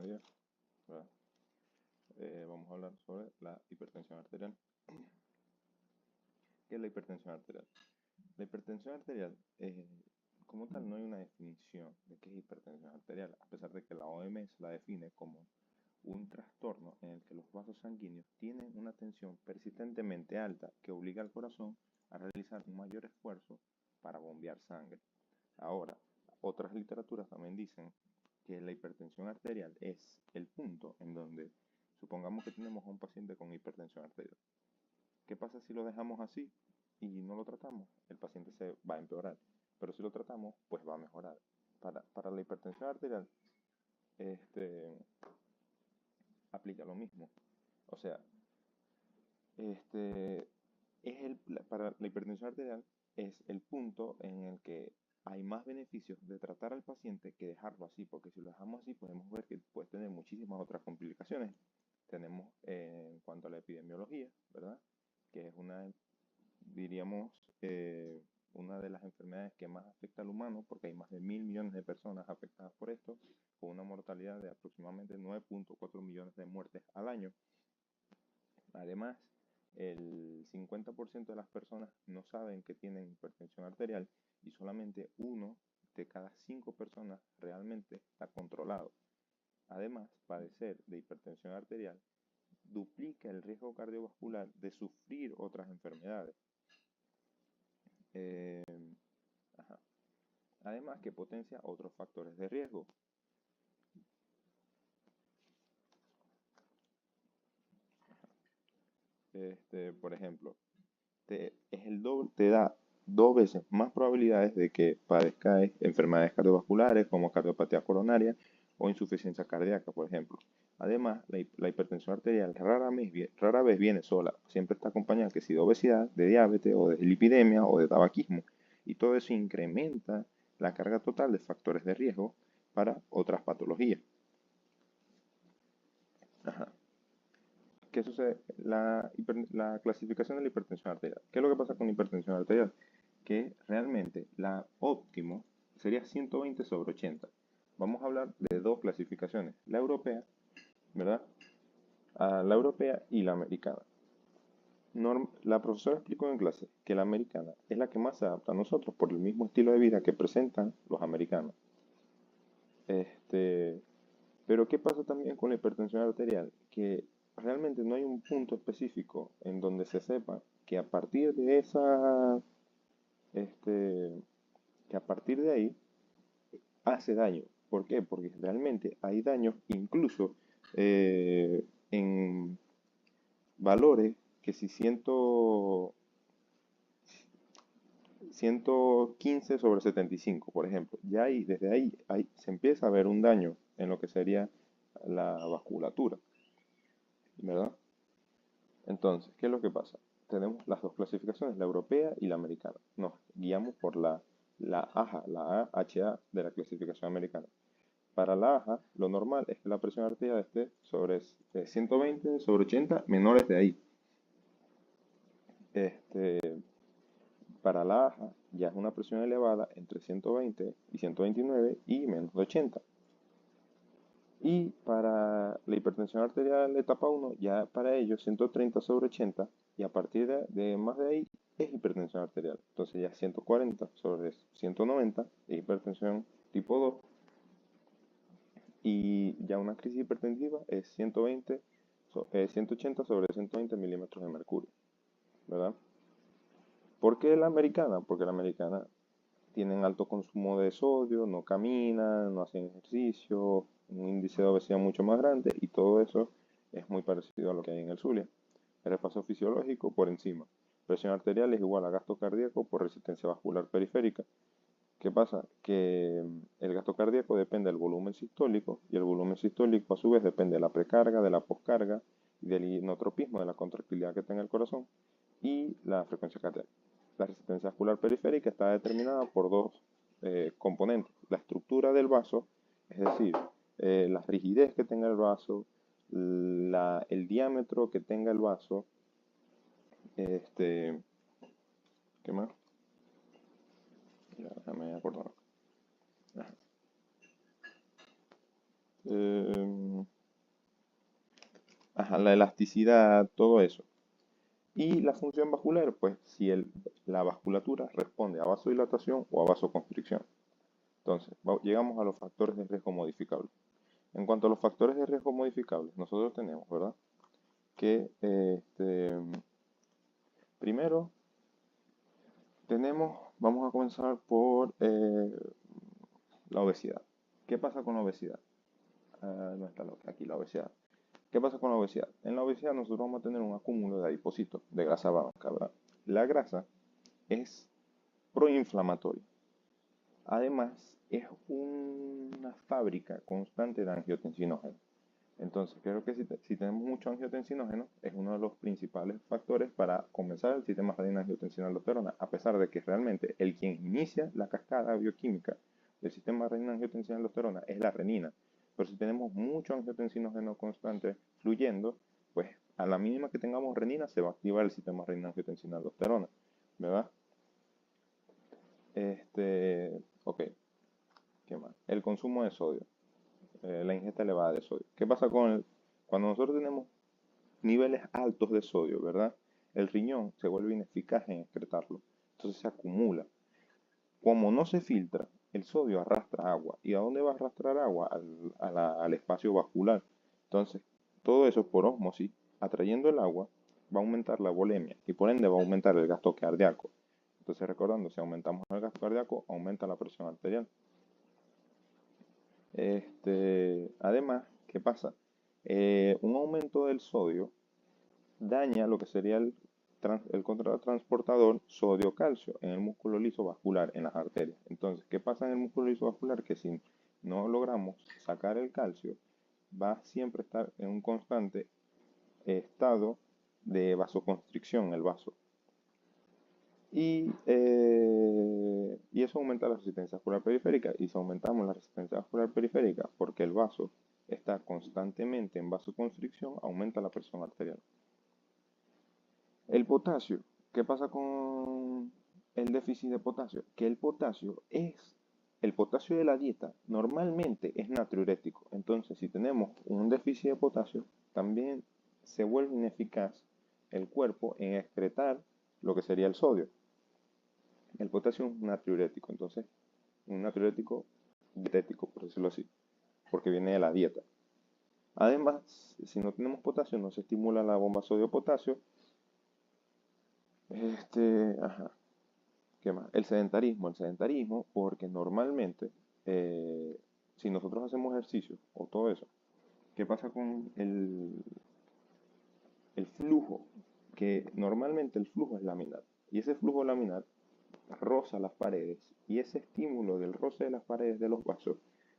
buenos días. ¿Verdad? Vamos a hablar sobre la hipertensión arterial. ¿Qué es la hipertensión arterial? La hipertensión arterial, como tal, no hay una definición de qué es hipertensión arterial, a pesar de que la OMS la define como un trastorno en el que los vasos sanguíneos tienen una tensión persistentemente alta que obliga al corazón a realizar un mayor esfuerzo para bombear sangre. Ahora, otras literaturas también dicen que la hipertensión arterial es el punto en donde, supongamos que tenemos a un paciente con hipertensión arterial. ¿Qué pasa si lo dejamos así y no lo tratamos? El paciente se va a empeorar, pero si lo tratamos, pues va a mejorar. Para la hipertensión arterial, aplica lo mismo. O sea, para la hipertensión arterial es el punto en el que hay más beneficios de tratar al paciente que dejarlo así, porque si lo dejamos así podemos ver que puede tener muchísimas otras complicaciones. Tenemos en cuanto a la epidemiología, ¿verdad? Que es diríamos, una de las enfermedades que más afecta al humano, porque hay más de 1.000 millones de personas afectadas por esto, con una mortalidad de aproximadamente 9.4 millones de muertes al año. Además, el 50% de las personas no saben que tienen hipertensión arterial y solamente 1 de cada 5 personas realmente está controlado. Además, padecer de hipertensión arterial duplica el riesgo cardiovascular de sufrir otras enfermedades. Además que potencia otros factores de riesgo. Por ejemplo, te da 2 veces más probabilidades de que padezcáis enfermedades cardiovasculares como cardiopatía coronaria o insuficiencia cardíaca, por ejemplo. Además, la hipertensión arterial rara vez viene sola, siempre está acompañada que si de obesidad, de diabetes o de lipidemia o de tabaquismo. Y todo eso incrementa la carga total de factores de riesgo para otras patologías. Ajá. ¿Qué sucede? La clasificación de la hipertensión arterial. ¿Qué es lo que pasa con la hipertensión arterial? Que realmente la óptimo sería 120 sobre 80. Vamos a hablar de dos clasificaciones, la europea, ¿verdad? La europea y la americana. La profesora explicó en clase que la americana es la que más se adapta a nosotros por el mismo estilo de vida que presentan los americanos. Pero ¿qué pasa también con la hipertensión arterial? Que realmente no hay un punto específico en donde se sepa que a partir de que a partir de ahí hace daño. ¿Por qué? Porque realmente hay daños incluso en valores que si 115 sobre 75, por ejemplo, ya ahí, desde ahí, se empieza a ver un daño en lo que sería la vasculatura, ¿verdad? Entonces, ¿qué es lo que pasa? Tenemos las dos clasificaciones, la europea y la americana. Nos guiamos por la AHA, la AHA de la clasificación americana. Para la AHA, lo normal es que la presión arterial esté sobre 120 sobre 80, menores de ahí. Para la AHA ya es una presión elevada entre 120 y 129 y menos de 80. Y para la hipertensión arterial etapa 1, ya para ellos 130 sobre 80 y a partir de más de ahí es hipertensión arterial. Entonces ya 140 sobre 190 es hipertensión tipo 2 y ya una crisis hipertensiva es 180 sobre 120 milímetros de mercurio, ¿verdad? ¿Por qué la americana? Porque la americana tienen alto consumo de sodio, no caminan, no hacen ejercicio, un índice de obesidad mucho más grande y todo eso es muy parecido a lo que hay en el Zulia. El repaso fisiológico por encima. Presión arterial es igual a gasto cardíaco por resistencia vascular periférica. ¿Qué pasa? Que el gasto cardíaco depende del volumen sistólico y el volumen sistólico a su vez depende de la precarga, de la poscarga y del inotropismo, de la contractilidad que tenga el corazón y la frecuencia cardíaca. La resistencia vascular periférica está determinada por dos componentes. La estructura del vaso, es decir, la rigidez que tenga el vaso, el diámetro que tenga el vaso, ¿qué más? Ya, déjame acordar. ajá, la elasticidad, todo eso. Y la función vascular, pues si la vasculatura responde a vasodilatación o a vasoconstricción. Entonces, llegamos a los factores de riesgo modificables. En cuanto a los factores de riesgo modificables, nosotros tenemos, ¿verdad? Que primero vamos a comenzar por la obesidad. ¿Qué pasa con la obesidad? No está aquí la obesidad. ¿Qué pasa con la obesidad? En la obesidad nosotros vamos a tener un acúmulo de adipocitos, de grasa blanca, ¿verdad? La grasa es proinflamatoria. Además, es una fábrica constante de angiotensinógenos. Entonces, creo que si tenemos mucho angiotensinógeno, es uno de los principales factores para comenzar el sistema renina-angiotensina-aldosterona, a pesar de que realmente el quien inicia la cascada bioquímica del sistema renina-angiotensina-aldosterona es la renina. Pero si tenemos mucho angiotensinógeno constante fluyendo, pues a la mínima que tengamos renina se va a activar el sistema renina-angiotensina-aldosterona, ¿verdad? Ok, ¿qué más? El consumo de sodio, la ingesta elevada de sodio. ¿Qué pasa cuando nosotros tenemos niveles altos de sodio, ¿verdad? El riñón se vuelve ineficaz en excretarlo, entonces se acumula. Como no se filtra, el sodio arrastra agua. ¿Y a dónde va a arrastrar agua? Al espacio vascular. Entonces, todo eso por ósmosis, atrayendo el agua, va a aumentar la volemia y por ende va a aumentar el gasto cardíaco. Entonces, recordando, si aumentamos el gasto cardíaco, aumenta la presión arterial. Además, ¿qué pasa? Un aumento del sodio daña lo que sería el contratransportador sodio-calcio en el músculo liso vascular, en las arterias. Entonces, ¿qué pasa en el músculo liso vascular? Que si no logramos sacar el calcio, va siempre a estar en un constante estado de vasoconstricción el vaso. Y eso aumenta la resistencia vascular periférica. Y si aumentamos la resistencia vascular periférica porque el vaso está constantemente en vasoconstricción, aumenta la presión arterial. El potasio. ¿Qué pasa con el déficit de potasio? Que el potasio de la dieta normalmente es natriurético. Entonces, si tenemos un déficit de potasio, también se vuelve ineficaz el cuerpo en excretar lo que sería el sodio. El potasio es un natriurético, entonces, un natriurético dietético, por decirlo así, porque viene de la dieta. Además, si no tenemos potasio, no se estimula la bomba sodio-potasio. Ajá. ¿Qué más? El sedentarismo, porque normalmente, si nosotros hacemos ejercicio o todo eso, ¿qué pasa con el flujo? Que normalmente el flujo es laminar, y ese flujo laminar roza las paredes, y ese estímulo del roce de las paredes de los vasos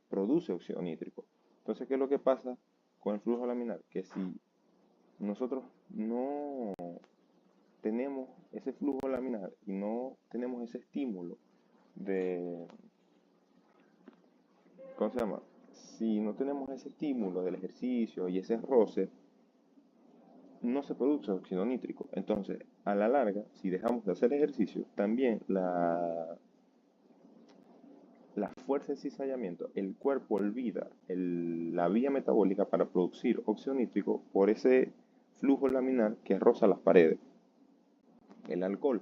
produce óxido nítrico. Entonces, ¿qué es lo que pasa con el flujo laminar? Que si nosotros no tenemos ese flujo laminar y no tenemos ese estímulo de, ¿cómo se llama? Si no tenemos ese estímulo del ejercicio y ese roce, no se produce óxido nítrico. Entonces, a la larga, si dejamos de hacer ejercicio, también la fuerza de cizallamiento, el cuerpo olvida la vía metabólica para producir óxido nítrico por ese flujo laminar que roza las paredes. El alcohol.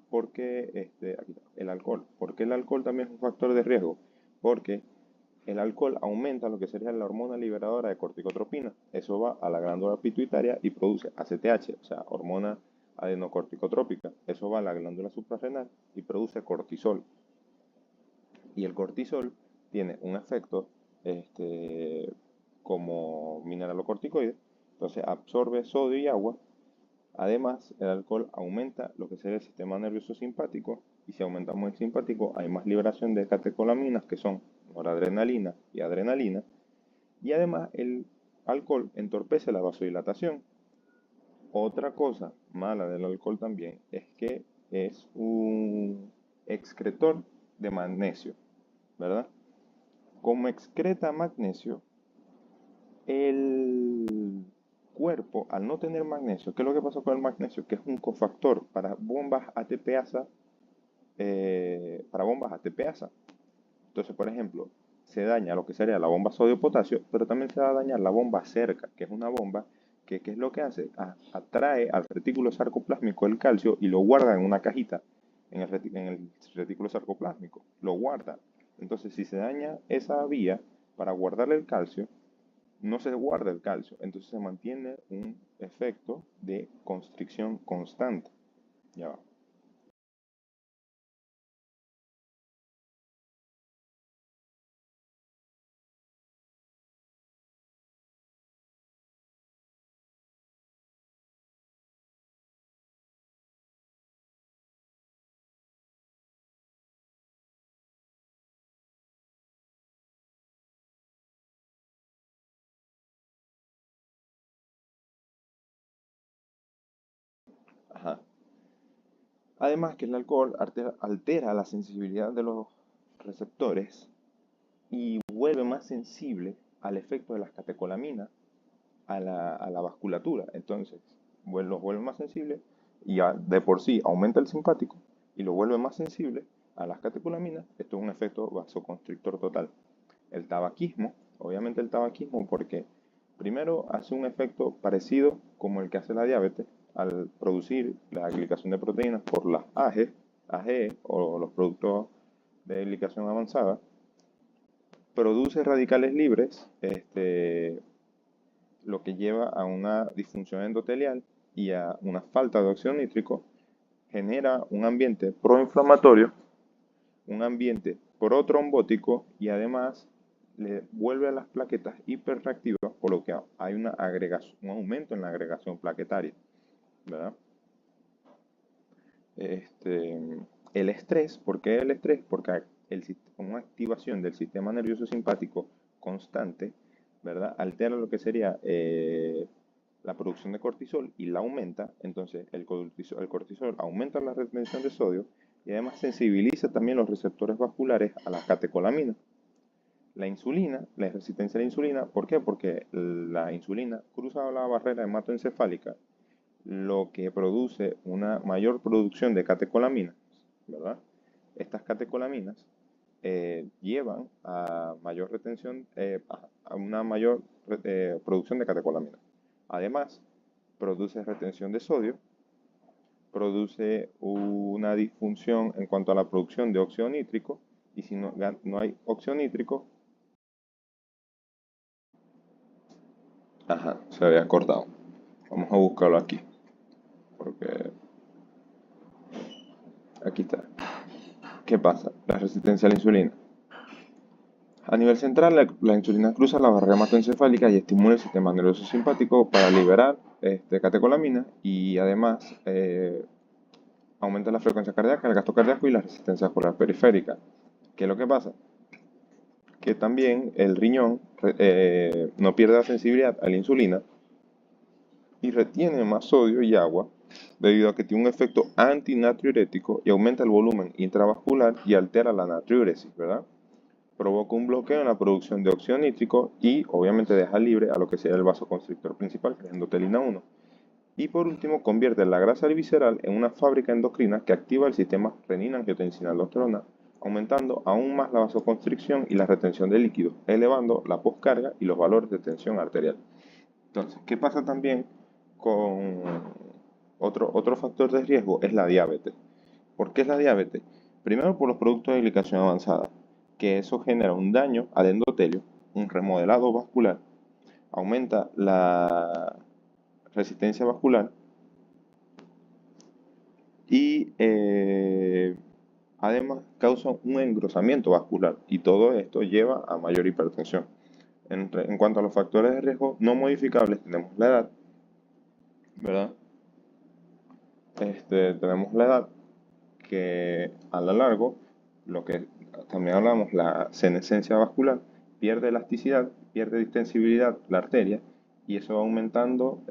¿Por qué el alcohol? Porque el alcohol también es un factor de riesgo. Porque el alcohol aumenta lo que sería la hormona liberadora de corticotropina. Eso va a la glándula pituitaria y produce ACTH, o sea, hormona adenocorticotrópica. Eso va a la glándula suprarrenal y produce cortisol. Y el cortisol tiene un efecto como mineralocorticoide, entonces absorbe sodio y agua. Además, el alcohol aumenta lo que sería el sistema nervioso simpático, y si aumentamos el simpático hay más liberación de catecolaminas, que son noradrenalina y adrenalina, y además el alcohol entorpece la vasodilatación. Otra cosa mala del alcohol también es que es un excretor de magnesio, ¿verdad? Como excreta magnesio, el cuerpo, al no tener magnesio, ¿qué es lo que pasa con el magnesio? Que es un cofactor para bombas ATPasa, Entonces, por ejemplo, se daña lo que sería la bomba sodio-potasio, pero también se va a dañar la bomba cerca, que es una bomba que ¿qué es lo que hace? Atrae al retículo sarcoplásmico el calcio y lo guarda en una cajita en el retículo sarcoplásmico. Lo guarda. Entonces, si se daña esa vía para guardar el calcio, no se guarda el calcio. Entonces se mantiene un efecto de constricción constante. Ya va. Ajá. Además que el alcohol altera la sensibilidad de los receptores y vuelve más sensible al efecto de las catecolaminas a la vasculatura. Entonces, lo vuelve más sensible y ya de por sí aumenta el simpático y lo vuelve más sensible a las catecolaminas. Esto es un efecto vasoconstrictor total. El tabaquismo, obviamente el tabaquismo, porque primero hace un efecto parecido como el que hace la diabetes al producir la glicación de proteínas por las AGE o los productos de glicación avanzada, produce radicales libres, lo que lleva a una disfunción endotelial y a una falta de óxido nítrico, genera un ambiente proinflamatorio, un ambiente protrombótico y además le vuelve a las plaquetas hiperreactivas, por lo que hay una agregación, un aumento en la agregación plaquetaria, ¿verdad? El estrés, ¿por qué el estrés? Porque una activación del sistema nervioso simpático constante, ¿verdad? Altera lo que sería la producción de cortisol y la aumenta. Entonces, el cortisol aumenta la retención de sodio y además sensibiliza también los receptores vasculares a las catecolaminas. La insulina, la resistencia a la insulina, ¿por qué? Porque la insulina cruza la barrera hematoencefálica, lo que produce una mayor producción de catecolaminas, ¿verdad? Estas catecolaminas llevan a mayor retención, a una mayor producción de catecolaminas. Además, produce retención de sodio, produce una disfunción en cuanto a la producción de óxido nítrico, y si no hay óxido nítrico, ajá, se había cortado. Vamos a buscarlo aquí, porque aquí está. ¿Qué pasa? La resistencia a la insulina. A nivel central, la insulina cruza la barrera hematoencefálica y estimula el sistema nervioso simpático para liberar catecolaminas y además aumenta la frecuencia cardíaca, el gasto cardíaco y la resistencia vascular periférica. ¿Qué es lo que pasa? Que también el riñón no pierde la sensibilidad a la insulina y retiene más sodio y agua debido a que tiene un efecto antinatriurético y aumenta el volumen intravascular y altera la natriuresis, ¿verdad? Provoca un bloqueo en la producción de óxido nítrico y obviamente deja libre a lo que sería el vasoconstrictor principal, que es endotelina 1. Y por último, convierte la grasa visceral en una fábrica endocrina que activa el sistema renina-angiotensina-aldosterona, aumentando aún más la vasoconstricción y la retención de líquidos, elevando la poscarga y los valores de tensión arterial. Entonces, ¿qué pasa también con otro factor de riesgo? Es la diabetes. ¿Por qué es la diabetes? Primero por los productos de glicación avanzada, que eso genera un daño al endotelio, un remodelado vascular, aumenta la resistencia vascular y además causa un engrosamiento vascular y todo esto lleva a mayor hipertensión. En cuanto a los factores de riesgo no modificables, tenemos la edad, ¿verdad? Tenemos la edad que a lo largo, lo que también hablamos, la senescencia vascular, pierde elasticidad, pierde distensibilidad la arteria y eso va aumentando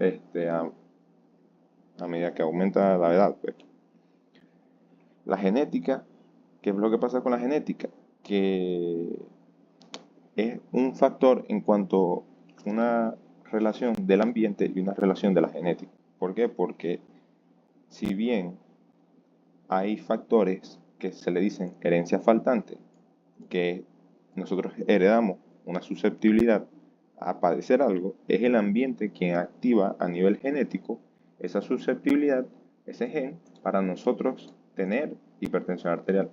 a medida que aumenta la edad, pues. La genética, ¿qué es lo que pasa con la genética? Que es un factor en cuanto a una relación del ambiente y una relación de la genética. ¿Por qué? Porque si bien hay factores que se le dicen herencia faltante, que nosotros heredamos una susceptibilidad a padecer algo, es el ambiente quien activa a nivel genético esa susceptibilidad, ese gen, para nosotros tener hipertensión arterial.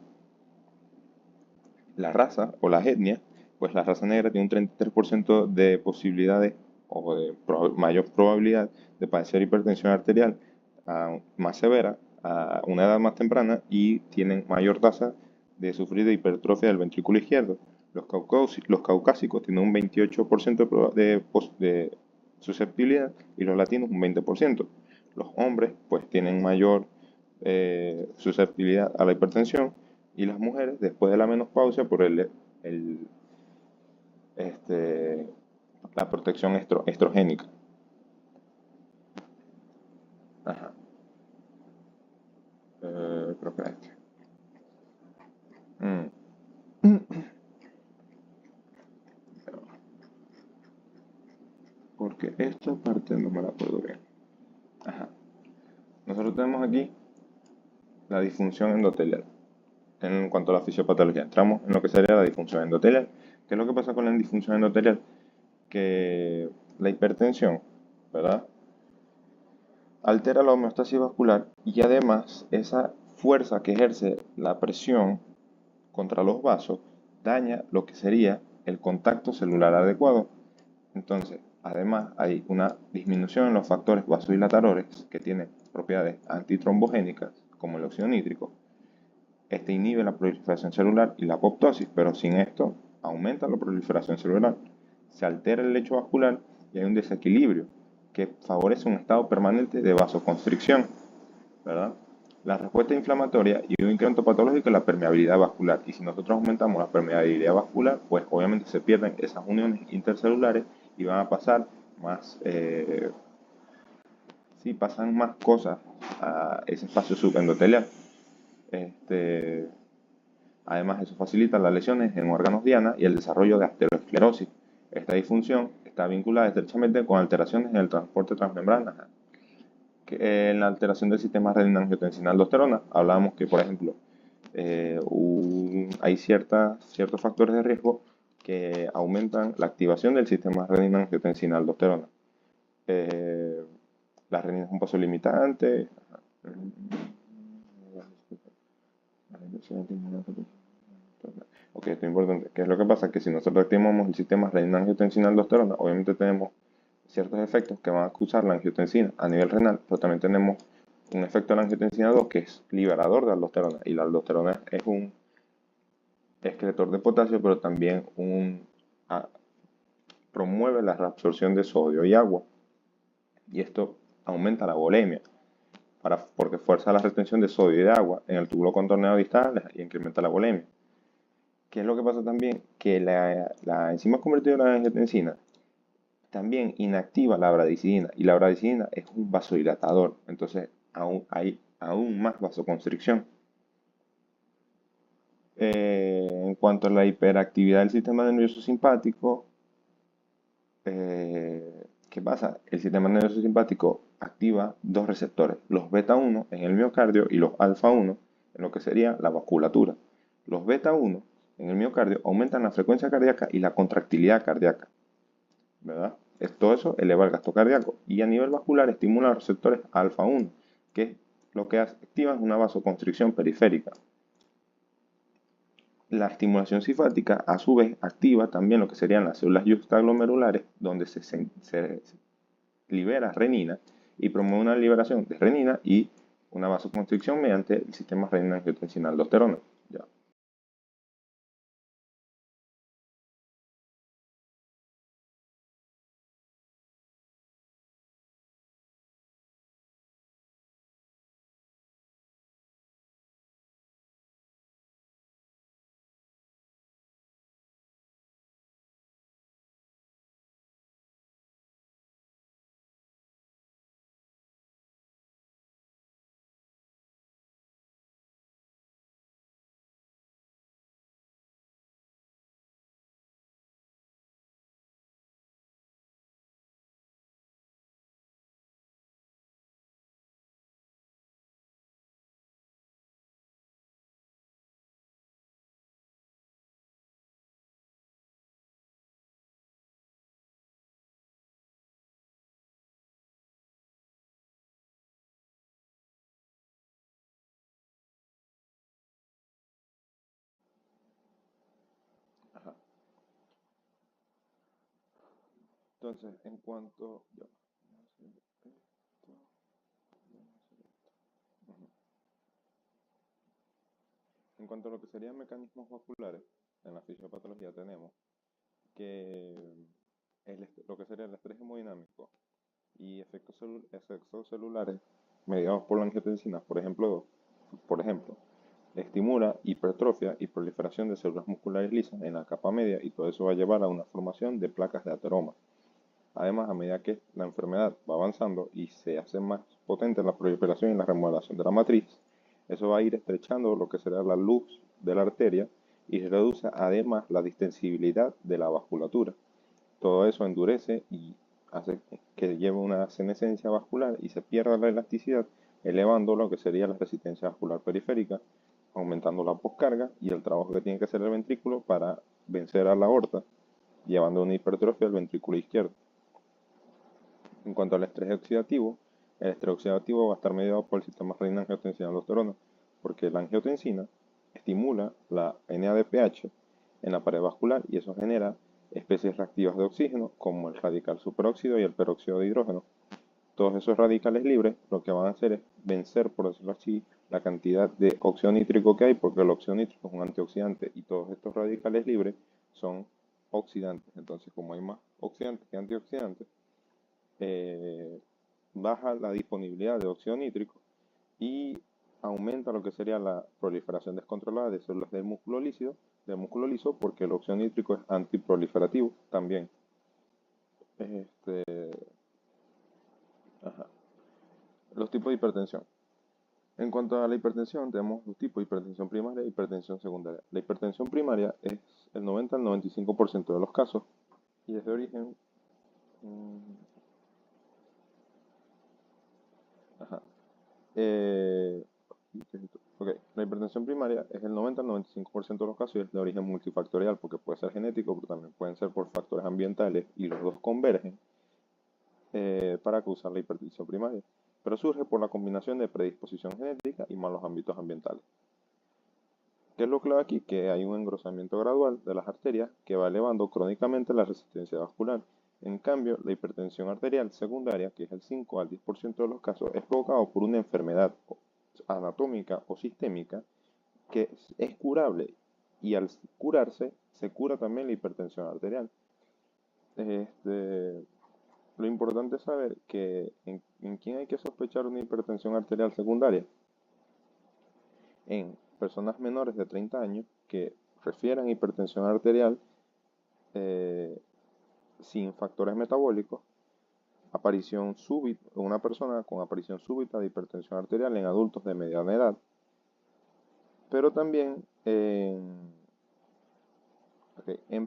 La raza o la etnia, pues la raza negra tiene un 33% de posibilidades o de mayor probabilidad de padecer hipertensión arterial más severa a una edad más temprana y tienen mayor tasa de sufrir de hipertrofia del ventrículo izquierdo. Los caucásicos tienen un 28% de susceptibilidad y los latinos un 20%. Los hombres pues tienen mayor susceptibilidad a la hipertensión y las mujeres después de la menopausia por el, este, la protección estrogénica. Ajá. Creo que era este. Mm. Porque esta parte no me la acuerdo bien. Ajá. Nosotros tenemos aquí la disfunción endotelial. En cuanto a la fisiopatología, entramos en lo que sería la disfunción endotelial. ¿Qué es lo que pasa con la disfunción endotelial? Que la hipertensión, ¿verdad? Altera la homeostasis vascular y además esa fuerza que ejerce la presión contra los vasos daña lo que sería el contacto celular adecuado. Entonces, además hay una disminución en los factores vasodilatadores que tienen propiedades antitrombogénicas, como el óxido nítrico. Este inhibe la proliferación celular y la apoptosis, pero sin esto aumenta la proliferación celular. Se altera el lecho vascular y hay un desequilibrio que favorece un estado permanente de vasoconstricción, ¿verdad? La respuesta inflamatoria y un incremento patológico es la permeabilidad vascular. Y si nosotros aumentamos la permeabilidad vascular, pues obviamente se pierden esas uniones intercelulares y van a pasar más, sí, pasan más cosas a ese espacio subendotelial. Este, Además, eso facilita las lesiones en órganos diana y el desarrollo de aterosclerosis. Esta disfunción está vinculada estrechamente con alteraciones en el transporte transmembrana, en la alteración del sistema renina-angiotensina-aldosterona. Hablábamos que, por ejemplo, hay ciertos factores de riesgo que aumentan la activación del sistema renina-angiotensina-aldosterona. Eh, la renina es un paso limitante. Ok, esto es importante. ¿Qué es lo que pasa? Que si nosotros activamos el sistema renina-angiotensina-aldosterona, obviamente tenemos ciertos efectos que van a acusar la angiotensina a nivel renal, pero también tenemos un efecto de la angiotensina 2 que es liberador de aldosterona. Y la aldosterona es un excretor de potasio, pero también a, promueve la reabsorción de sodio y agua. Y esto aumenta la volemia, porque fuerza la retención de sodio y de agua en el túbulo contorneado distal y incrementa la volemia. ¿Qué es lo que pasa también? Que la enzima convertidora de angiotensina también inactiva la bradicidina y la bradicidina es un vasodilatador, entonces hay aún más vasoconstricción. En cuanto a la hiperactividad del sistema nervioso simpático, ¿qué pasa? El sistema nervioso simpático activa dos receptores, los beta 1 en el miocardio y los alfa 1 en lo que sería la vasculatura. Los beta 1 en el miocardio aumentan la frecuencia cardíaca y la contractilidad cardíaca, ¿verdad? Todo eso eleva el gasto cardíaco y a nivel vascular estimula los receptores alfa 1, que lo que activa es una vasoconstricción periférica. La estimulación simpática a su vez activa también lo que serían las células juxtaglomerulares, donde se libera renina y promueve una liberación de renina y una vasoconstricción mediante el sistema renina-angiotensina-aldosterona. Entonces, en cuanto... ya, vamos a hacer esto, vamos a hacer esto. Ujú. En cuanto a lo que serían mecanismos vasculares, en la fisiopatología tenemos que lo que sería el estrés hemodinámico y efectos celulares mediados por la angiotensina, por ejemplo, estimula hipertrofia y proliferación de células musculares lisas en la capa media y todo eso va a llevar a una formación de placas de ateroma. Además, a medida que la enfermedad va avanzando y se hace más potente la proliferación y la remodelación de la matriz, eso va a ir estrechando lo que será la luz de la arteria y reduce además la distensibilidad de la vasculatura. Todo eso endurece y hace que lleve una senescencia vascular y se pierda la elasticidad, elevando lo que sería la resistencia vascular periférica, aumentando la poscarga y el trabajo que tiene que hacer el ventrículo para vencer a la aorta, llevando a una hipertrofia al ventrículo izquierdo. En cuanto al estrés oxidativo, el estrés oxidativo va a estar mediado por el sistema renina-angiotensina-aldosterona, porque la angiotensina estimula la NADPH en la pared vascular y eso genera especies reactivas de oxígeno como el radical superóxido y el peróxido de hidrógeno. Todos esos radicales libres lo que van a hacer es vencer, por decirlo así, la cantidad de óxido nítrico que hay, porque el óxido nítrico es un antioxidante y todos estos radicales libres son oxidantes. Entonces, como hay más oxidantes que antioxidantes, eh, baja la disponibilidad de óxido nítrico y aumenta lo que sería la proliferación descontrolada de células del músculo liso, porque el óxido nítrico es antiproliferativo también. Este, ajá. Los tipos de hipertensión. En cuanto a la hipertensión, tenemos dos tipos: hipertensión primaria e hipertensión secundaria. La hipertensión primaria es el 90 al 95% de los casos y es de origen... ajá. Eh, ok, la hipertensión primaria es el 90 al 95% de los casos y es de origen multifactorial, porque puede ser genético, pero también pueden ser por factores ambientales y los dos convergen para causar la hipertensión primaria. Pero surge por la combinación de predisposición genética y malos ámbitos ambientales. ¿Qué es lo clave aquí? Que hay un engrosamiento gradual de las arterias que va elevando crónicamente la resistencia vascular. En cambio, la hipertensión arterial secundaria, que es el 5 al 10% de los casos, es provocado por una enfermedad anatómica o sistémica que es curable y al curarse se cura también la hipertensión arterial. Lo importante es saber que en quién hay que sospechar una hipertensión arterial secundaria. En personas menores de 30 años que refieran hipertensión arterial sin factores metabólicos, aparición súbita, una persona con aparición súbita de hipertensión arterial en adultos de mediana edad, pero también en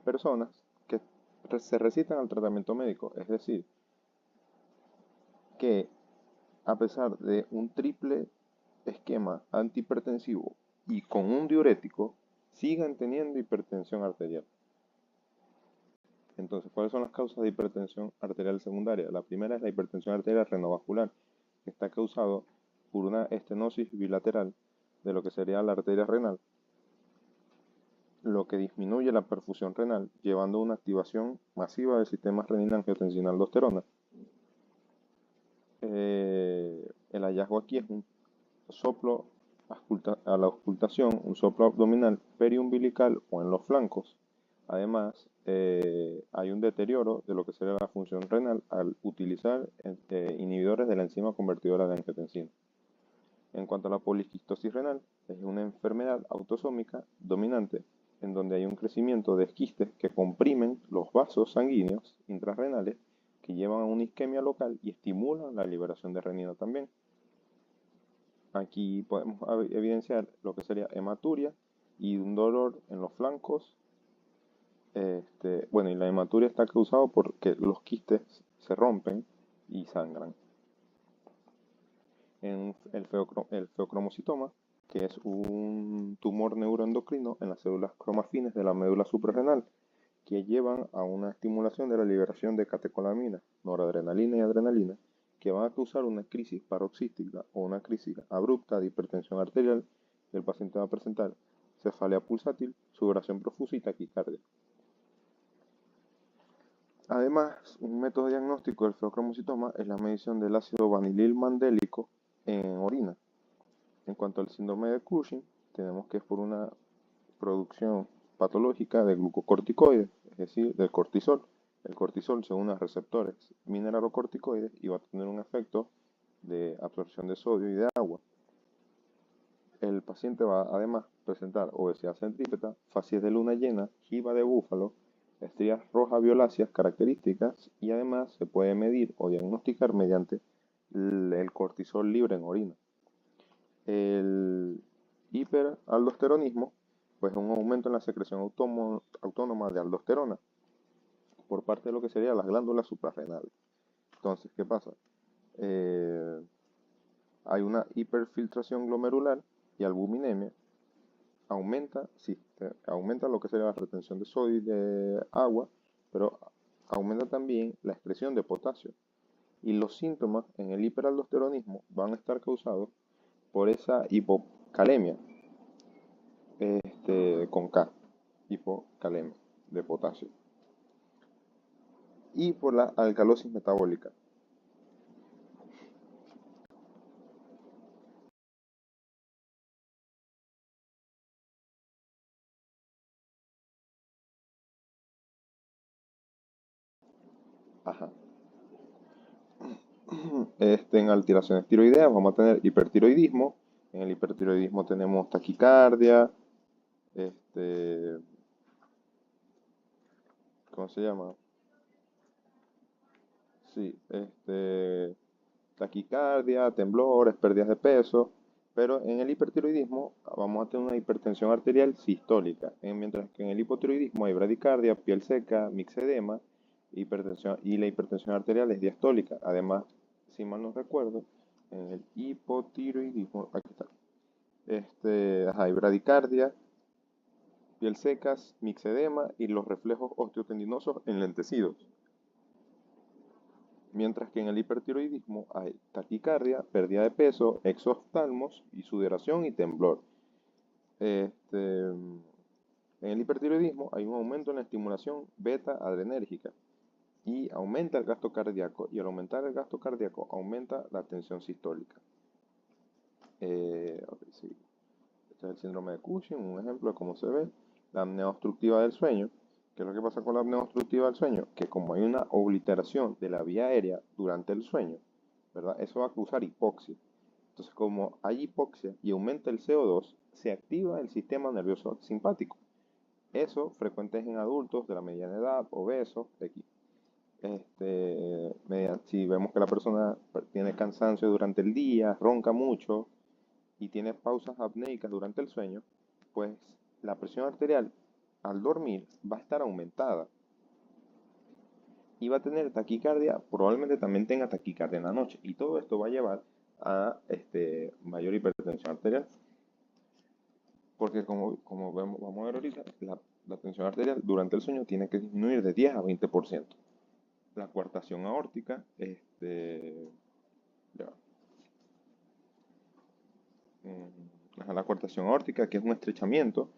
personas que se resistan al tratamiento médico, es decir, que a pesar de un triple esquema antihipertensivo y con un diurético, sigan teniendo hipertensión arterial. Entonces, ¿cuáles son las causas de hipertensión arterial secundaria? La primera es la hipertensión arterial renovascular, que está causado por una estenosis bilateral de lo que sería la arteria renal, lo que disminuye la perfusión renal, llevando a una activación masiva del sistema renina-angiotensina-aldosterona. El hallazgo aquí es un soplo a la auscultación, un soplo abdominal periumbilical o en los flancos. Además, hay un deterioro de lo que sería la función renal al utilizar inhibidores de la enzima convertidora de angiotensina. En cuanto a la poliquistosis renal, es una enfermedad autosómica dominante en donde hay un crecimiento de quistes que comprimen los vasos sanguíneos intrarrenales que llevan a una isquemia local y estimulan la liberación de renina también. Aquí podemos evidenciar lo que sería hematuria y un dolor en los flancos. Y la hematuria está causada porque los quistes se rompen y sangran. En el feocromocitoma, que es un tumor neuroendocrino en las células cromafines de la médula suprarrenal, que llevan a una estimulación de la liberación de catecolaminas, noradrenalina y adrenalina, que van a causar una crisis paroxística o una crisis abrupta de hipertensión arterial, y el paciente va a presentar cefalea pulsátil, sudoración profusa y taquicardia. Además, un método diagnóstico del feocromocitoma es la medición del ácido vanilil mandélico en orina. En cuanto al síndrome de Cushing, tenemos que es por una producción patológica de glucocorticoides, es decir, del cortisol. El cortisol se une a receptores mineralocorticoides y va a tener un efecto de absorción de sodio y de agua. El paciente va además a presentar obesidad centrípeta, facies de luna llena, jiba de búfalo, estrías rojas violáceas características y además se puede medir o diagnosticar mediante el cortisol libre en orina. El hiperaldosteronismo, pues es un aumento en la secreción autónoma de aldosterona por parte de lo que serían las glándulas suprarrenales. Entonces, ¿qué pasa? Eh, Hay una hiperfiltración glomerular y albuminemia. Aumenta lo que sería la retención de sodio y de agua, pero aumenta también la expresión de potasio. Y los síntomas en el hiperaldosteronismo van a estar causados por esa hipocalemia, con K, hipocalemia de potasio, y por la alcalosis metabólica. Ajá. En alteraciones tiroideas vamos a tener hipertiroidismo. En el hipertiroidismo tenemos taquicardia, este, ¿cómo se llama? Sí, taquicardia, temblores, pérdidas de peso, pero en el hipertiroidismo vamos a tener una hipertensión arterial sistólica, mientras que en el hipotiroidismo hay bradicardia, piel seca, mixedema, hipertensión, y la hipertensión arterial es diastólica. Además, si mal no recuerdo, en el hipotiroidismo, aquí está, hay bradicardia, piel secas, mixedema y los reflejos osteotendinosos enlentecidos. Mientras que en el hipertiroidismo hay taquicardia, pérdida de peso, exoftalmos y sudoración y temblor. En el hipertiroidismo hay un aumento en la estimulación beta adrenérgica y aumenta el gasto cardíaco, y al aumentar el gasto cardíaco aumenta la tensión sistólica. Sí. Este es el síndrome de Cushing, un ejemplo de cómo se ve. La apnea obstructiva del sueño. ¿Qué es lo que pasa con la apnea obstructiva del sueño? Que como hay una obliteración de la vía aérea durante el sueño, ¿verdad? Eso va a causar hipoxia. Entonces, como hay hipoxia y aumenta el CO2, se activa el sistema nervioso simpático. Eso frecuente es en adultos de la mediana edad, obesos, X. Si vemos que la persona tiene cansancio durante el día, ronca mucho y tiene pausas apnéicas durante el sueño, pues la presión arterial al dormir va a estar aumentada y va a tener taquicardia, probablemente también tenga taquicardia en la noche, y todo esto va a llevar a mayor hipertensión arterial, porque vamos a ver ahorita, la tensión arterial durante el sueño tiene que disminuir de 10 a 20%. La coartación aórtica, ya, la coartación aórtica, que es un estrechamiento.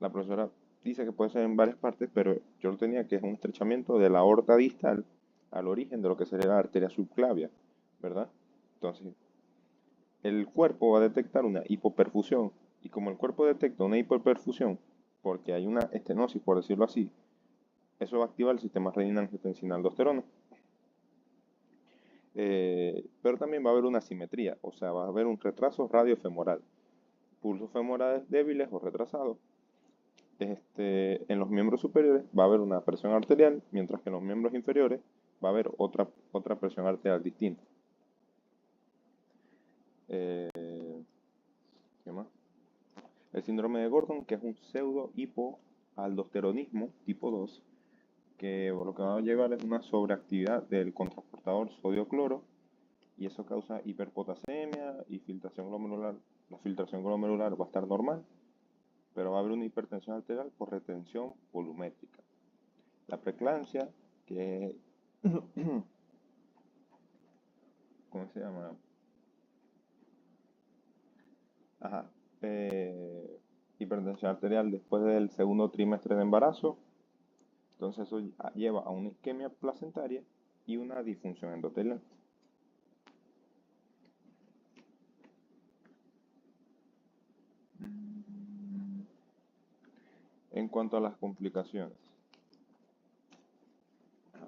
La profesora dice que puede ser en varias partes, pero yo lo tenía que es un estrechamiento de la aorta distal al origen de lo que sería la arteria subclavia, ¿verdad? Entonces, el cuerpo va a detectar una hipoperfusión, y como el cuerpo detecta una hipoperfusión, porque hay una estenosis, por decirlo así, eso va a activar el sistema renina-angiotensina-aldosterona. Pero también va a haber una asimetría, o sea, va a haber un retraso radiofemoral, pulsos femorales débiles o retrasados. En los miembros superiores va a haber una presión arterial, mientras que en los miembros inferiores va a haber otra presión arterial distinta. Eh, ¿Qué más? El síndrome de Gordon, que es un pseudo hipoaldosteronismo tipo 2, que lo que va a llevar es una sobreactividad del contraportador sodio-cloro, y eso causa hiperpotasemia y filtración glomerular. La filtración glomerular va a estar normal, pero va a haber una hipertensión arterial por retención volumétrica. La preeclampsia, que ¿cómo se llama? Ajá. Hipertensión arterial después del segundo trimestre de embarazo. Entonces eso lleva a una isquemia placentaria y una disfunción endotelial. En cuanto a las complicaciones,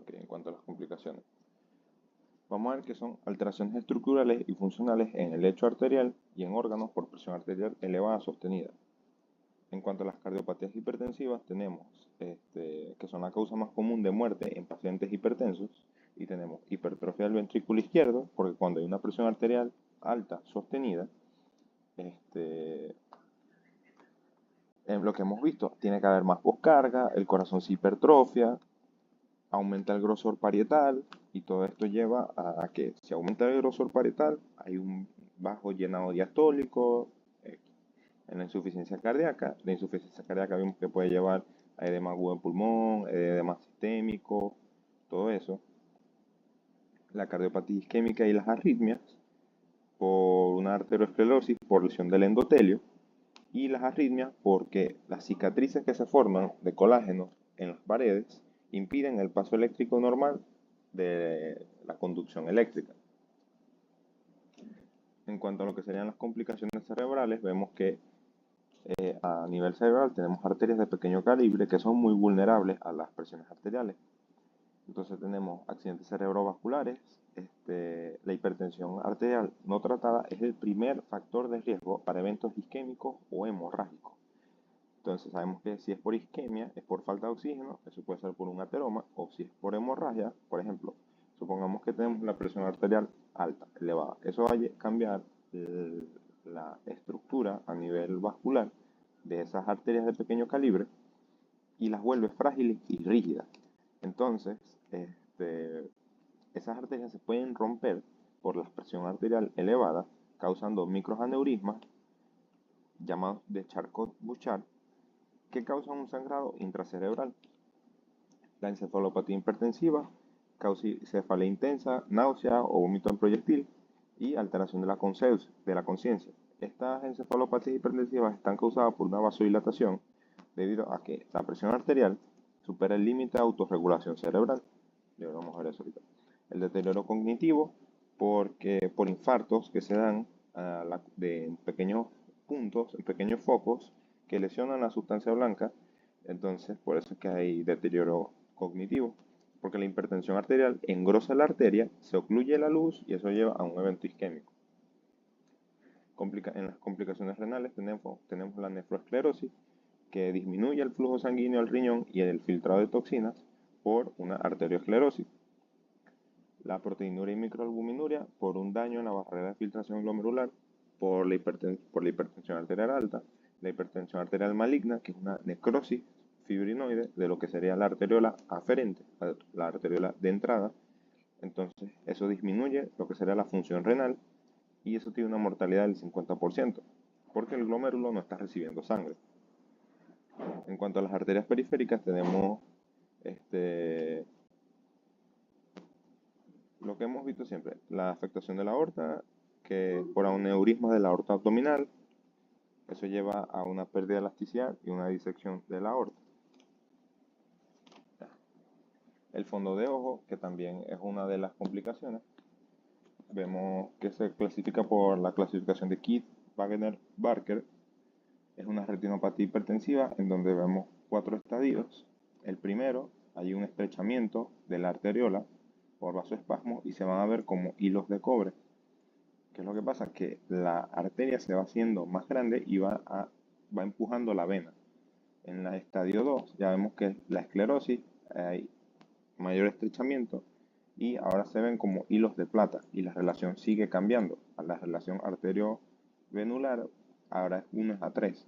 en cuanto a las complicaciones, vamos a ver que son alteraciones estructurales y funcionales en el lecho arterial y en órganos por presión arterial elevada sostenida. En cuanto a las cardiopatías hipertensivas, tenemos que son la causa más común de muerte en pacientes hipertensos, y tenemos hipertrofia del ventrículo izquierdo, porque cuando hay una presión arterial alta sostenida, en lo que hemos visto, tiene que haber más poscarga, el corazón se hipertrofia, aumenta el grosor parietal, y todo esto lleva a que si aumenta el grosor parietal, hay un bajo llenado diastólico, en la insuficiencia cardíaca vimos que puede llevar a edema agudo de pulmón, edema sistémico, todo eso. La cardiopatía isquémica y las arritmias por una arteriosclerosis, por lesión del endotelio, y las arritmias porque las cicatrices que se forman de colágeno en las paredes impiden el paso eléctrico normal de la conducción eléctrica. En cuanto a lo que serían las complicaciones cerebrales, vemos que a nivel cerebral tenemos arterias de pequeño calibre que son muy vulnerables a las presiones arteriales. Entonces tenemos accidentes cerebrovasculares. La hipertensión arterial no tratada es el primer factor de riesgo para eventos isquémicos o hemorrágicos. Entonces sabemos que si es por isquemia, es por falta de oxígeno, eso puede ser por un ateroma, o si es por hemorragia, por ejemplo, supongamos que tenemos la presión arterial alta, elevada. Eso va a cambiar la estructura a nivel vascular de esas arterias de pequeño calibre y las vuelve frágiles y rígidas. Entonces, esas arterias se pueden romper por la presión arterial elevada, causando microaneurismas llamados de Charcot-Bouchard, que causan un sangrado intracerebral. La encefalopatía hipertensiva causa cefalea intensa, náusea o vómito en proyectil y alteración de la conciencia. Estas encefalopatías hipertensivas están causadas por una vasodilatación debido a que la presión arterial supera el límite de autorregulación cerebral. Ya vamos a ver eso ahorita. El deterioro cognitivo por infartos que se dan en pequeños puntos, en pequeños focos que lesionan la sustancia blanca. Entonces, por eso es que hay deterioro cognitivo, porque la hipertensión arterial engrosa la arteria, se ocluye la luz y eso lleva a un evento isquémico. En las complicaciones renales tenemos la nefroesclerosis, que disminuye el flujo sanguíneo al riñón y el filtrado de toxinas por una arteriosclerosis. La proteinuria y microalbuminuria por un daño en la barrera de filtración glomerular por la hipertensión arterial alta. La hipertensión arterial maligna, que es una necrosis fibrinoide de lo que sería la arteriola aferente, la arteriola de entrada. Entonces, eso disminuye lo que sería la función renal y eso tiene una mortalidad del 50%, porque el glomérulo no está recibiendo sangre. En cuanto a las arterias periféricas, tenemos lo que hemos visto siempre, la afectación de la aorta, que por aneurisma de la aorta abdominal, eso lleva a una pérdida de elasticidad y una disección de la aorta. El fondo de ojo, que también es una de las complicaciones, vemos que se clasifica por la clasificación de Kidd, Wagner, Barker. Es una retinopatía hipertensiva en donde vemos 4 estadios. El primero, hay un estrechamiento de la arteriola por vasoespasmo y se van a ver como hilos de cobre. ¿Qué es lo que pasa? Que la arteria se va haciendo más grande y va empujando la vena. En el estadio 2 ya vemos que la esclerosis, hay mayor estrechamiento y ahora se ven como hilos de plata y la relación sigue cambiando. A la relación arteriovenular ahora es 1:3.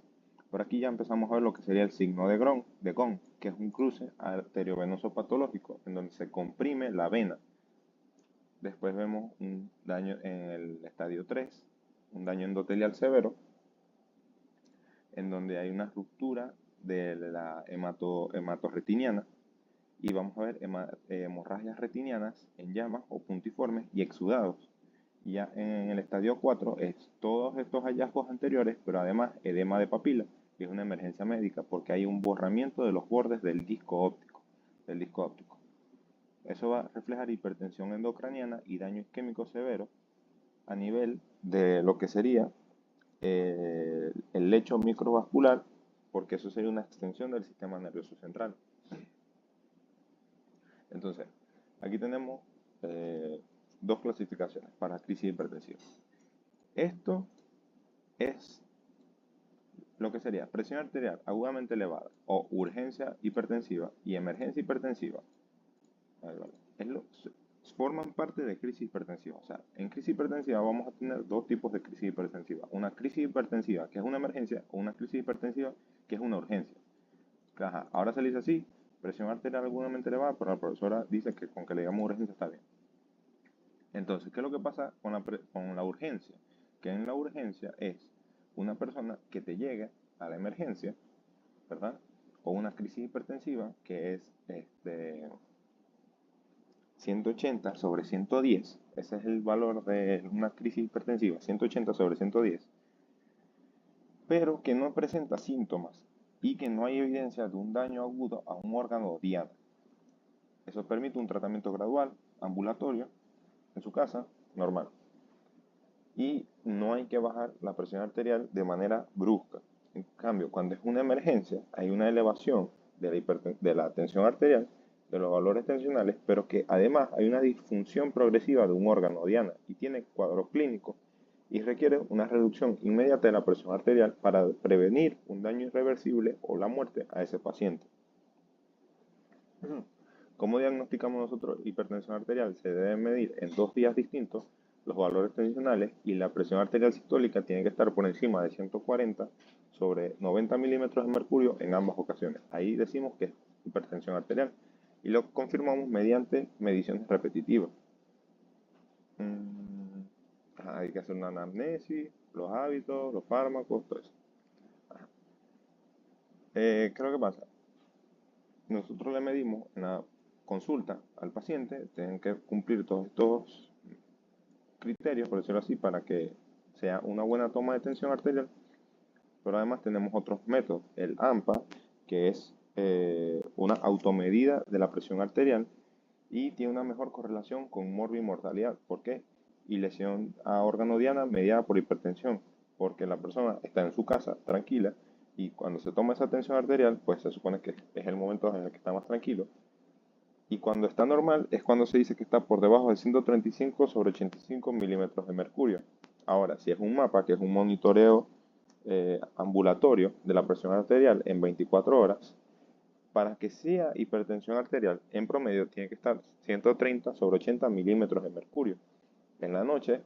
Por aquí ya empezamos a ver lo que sería el signo de Gone, que es un cruce arteriovenoso patológico en donde se comprime la vena. Después vemos un daño en el estadio 3, un daño endotelial severo, en donde hay una ruptura de la hematorretiniana y vamos a ver hemorragias retinianas en llamas o puntiformes y exudados. Ya en el estadio 4 es todos estos hallazgos anteriores, pero además edema de papila, que es una emergencia médica porque hay un borramiento de los bordes del disco óptico. del disco óptico. Eso va a reflejar hipertensión endocraniana y daño isquémico severo a nivel de lo que sería el lecho microvascular, porque eso sería una extensión del sistema nervioso central. Entonces, aquí tenemos dos clasificaciones para crisis hipertensiva. Esto es lo que sería presión arterial agudamente elevada o urgencia hipertensiva y emergencia hipertensiva. Forman parte de crisis hipertensiva. O sea, en crisis hipertensiva vamos a tener dos tipos de crisis hipertensiva. Una crisis hipertensiva que es una emergencia o una crisis hipertensiva que es una urgencia. Ajá, ahora se le dice así, presión arterial agudamente elevada, pero la profesora dice que con que le digamos urgencia está bien. Entonces, ¿qué es lo que pasa con la urgencia? Que en la urgencia es una persona que te llega a la emergencia, ¿verdad? O una crisis hipertensiva que es 180 sobre 110. Ese es el valor de una crisis hipertensiva, 180 sobre 110. Pero que no presenta síntomas y que no hay evidencia de un daño agudo a un órgano diana. Eso permite un tratamiento gradual, ambulatorio, en su casa, normal. Y no hay que bajar la presión arterial de manera brusca. En cambio, cuando es una emergencia, hay una elevación de la tensión arterial, de los valores tensionales, pero que además hay una disfunción progresiva de un órgano diana y tiene cuadro clínico y requiere una reducción inmediata de la presión arterial para prevenir un daño irreversible o la muerte a ese paciente. ¿Cómo diagnosticamos nosotros hipertensión arterial? Se debe medir en 2 días distintos los valores tensionales y la presión arterial sistólica tiene que estar por encima de 140 sobre 90 milímetros de mercurio en ambas ocasiones. Ahí decimos que es hipertensión arterial y lo confirmamos mediante mediciones repetitivas. Hay que hacer una anamnesis, los hábitos, los fármacos, todo eso. ¿Qué es lo que pasa? Nosotros le medimos en la consulta al paciente, tienen que cumplir todos estos criterios, por decirlo así, para que sea una buena toma de tensión arterial. Pero además tenemos otros métodos, el AMPA, que es una automedida de la presión arterial y tiene una mejor correlación con morbimortalidad. ¿Por qué? Y lesión a órgano diana mediada por hipertensión, porque la persona está en su casa tranquila y cuando se toma esa tensión arterial, pues se supone que es el momento en el que está más tranquilo. Y cuando está normal es cuando se dice que está por debajo de 135 sobre 85 milímetros de mercurio. Ahora, si es un mapa, que es un monitoreo ambulatorio de la presión arterial en 24 horas, para que sea hipertensión arterial, en promedio tiene que estar 130 sobre 80 milímetros de mercurio. En la noche,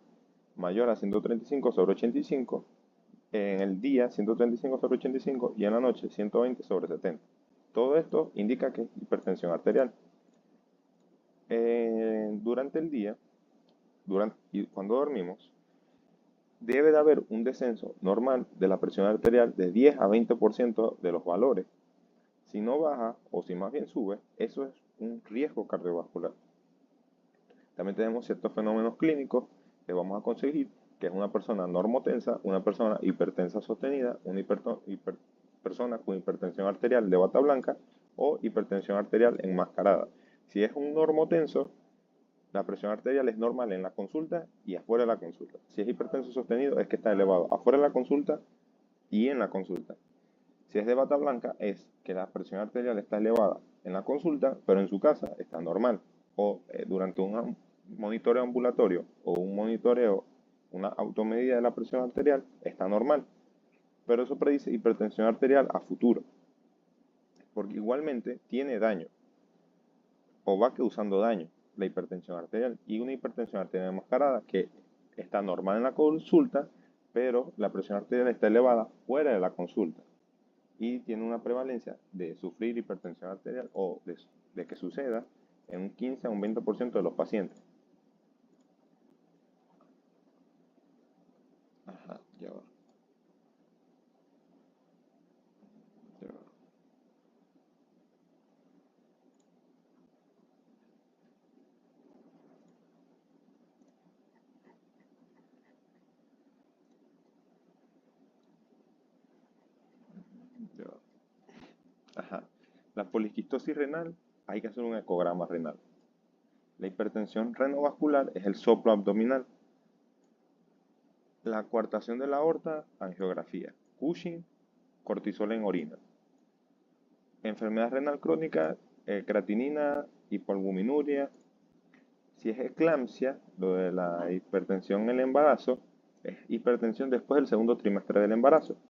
mayor a 135 sobre 85, en el día 135 sobre 85 y en la noche 120 sobre 70. Todo esto indica que es hipertensión arterial. Durante el día, y cuando dormimos, debe de haber un descenso normal de la presión arterial de 10 a 20% de los valores. Si no baja o si más bien sube, eso es un riesgo cardiovascular. También tenemos ciertos fenómenos clínicos que vamos a conseguir, que es una persona normotensa, una persona hipertensa sostenida, una persona con hipertensión arterial de bata blanca o hipertensión arterial enmascarada. Si es un normotenso, la presión arterial es normal en la consulta y afuera de la consulta. Si es hipertenso sostenido, es que está elevado afuera de la consulta y en la consulta. Si es de bata blanca, es que la presión arterial está elevada en la consulta, pero en su casa está normal. O durante un monitoreo ambulatorio o un monitoreo, una automedida de la presión arterial, está normal. Pero eso predice hipertensión arterial a futuro. Porque igualmente tiene daño o va causando daño la hipertensión arterial. Y una hipertensión arterial enmascarada que está normal en la consulta, pero la presión arterial está elevada fuera de la consulta y tiene una prevalencia de sufrir hipertensión arterial o de que suceda en un 15 a un 20% de los pacientes. Ajá, ya va. Ya va. Ya va. Ajá. La poliquistosis renal hay que hacer un ecograma renal. La hipertensión renovascular es el soplo abdominal. La coartación de la aorta, angiografía. Cushing, cortisol en orina. Enfermedad renal crónica, creatinina, hipoalbuminuria. Si es eclampsia, lo de la hipertensión en el embarazo, es hipertensión después del segundo trimestre del embarazo.